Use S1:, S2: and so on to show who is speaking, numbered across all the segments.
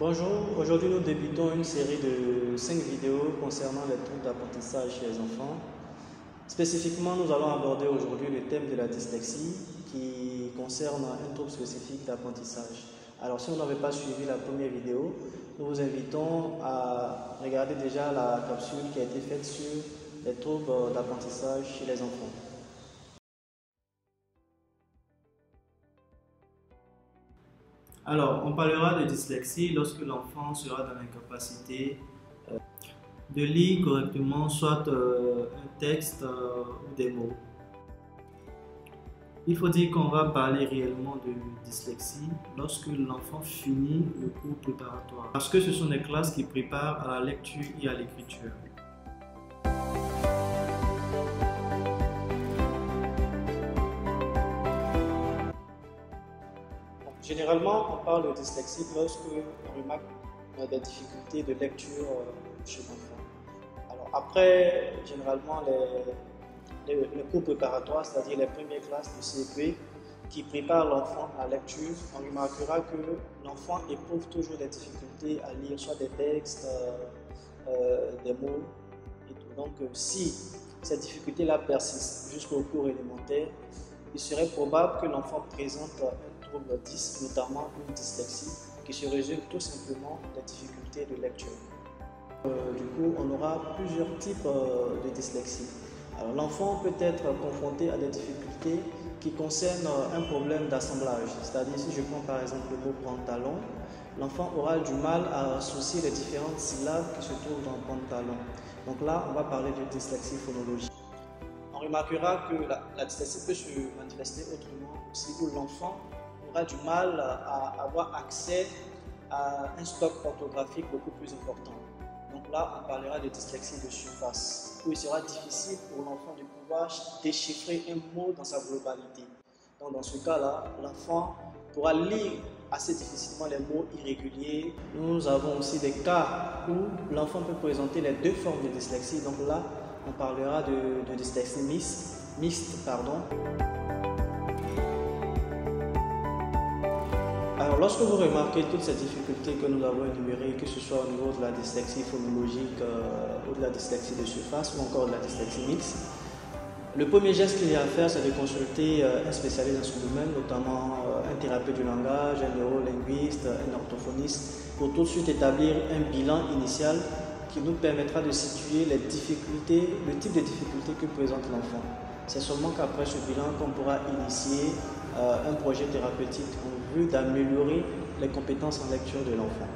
S1: Bonjour, aujourd'hui nous débutons une série de 5 vidéos concernant les troubles d'apprentissage chez les enfants. Spécifiquement, nous allons aborder aujourd'hui le thème de la dyslexie qui concerne un trouble spécifique d'apprentissage. Alors si vous n'avez pas suivi la première vidéo, nous vous invitons à regarder déjà la capsule qui a été faite sur les troubles d'apprentissage chez les enfants. Alors, on parlera de dyslexie lorsque l'enfant sera dans l'incapacité de lire correctement soit un texte ou des mots. Il faut dire qu'on va parler réellement de dyslexie lorsque l'enfant finit le cours préparatoire, parce que ce sont des classes qui préparent à la lecture et à l'écriture. Généralement, on parle de dyslexie lorsque on remarque des difficultés de lecture chez l'enfant. Alors après, généralement, les cours préparatoires, c'est-à-dire les premières classes de CP qui préparent l'enfant à la lecture, on remarquera que l'enfant éprouve toujours des difficultés à lire soit des textes, des mots et tout. Donc si ces difficultés-là persistent jusqu'au cours élémentaire, il serait probable que l'enfant présente un trouble 10, notamment une dyslexie, qui se résume tout simplement des difficultés de lecture. Du coup, on aura plusieurs types de dyslexie. Alors, l'enfant peut être confronté à des difficultés qui concernent un problème d'assemblage. C'est-à-dire, si je prends par exemple le mot pantalon, l'enfant aura du mal à associer les différentes syllabes qui se trouvent dans pantalon. Donc là, on va parler de dyslexie phonologique. On remarquera que la dyslexie peut se manifester autrement aussi, où l'enfant aura du mal à avoir accès à un stock orthographique beaucoup plus important. Donc là, on parlera de dyslexie de surface, où il sera difficile pour l'enfant de pouvoir déchiffrer un mot dans sa globalité. Donc dans ce cas-là, l'enfant pourra lire assez difficilement les mots irréguliers. Nous avons aussi des cas où l'enfant peut présenter les deux formes de dyslexie. Donc là, on parlera de dyslexie mixte. Alors, lorsque vous remarquez toutes ces difficultés que nous avons énumérées, que ce soit au niveau de la dyslexie phonologique ou de la dyslexie de surface ou encore de la dyslexie mixte, le premier geste qu'il y a à faire, c'est de consulter un spécialiste dans ce domaine, notamment un thérapeute du langage, un neurolinguiste, un orthophoniste, pour tout de suite établir un bilan initial qui nous permettra de situer les difficultés, le type de difficultés que présente l'enfant. C'est seulement qu'après ce bilan qu'on pourra initier un projet thérapeutique en vue d'améliorer les compétences en lecture de l'enfant.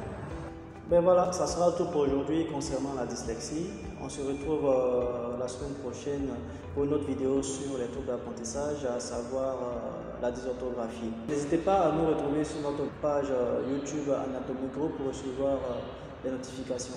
S1: Ben voilà, ça sera tout pour aujourd'hui concernant la dyslexie. On se retrouve la semaine prochaine pour une autre vidéo sur les troubles d'apprentissage, à savoir la dysorthographie. N'hésitez pas à nous retrouver sur notre page YouTube Anatomie Group pour recevoir les notifications.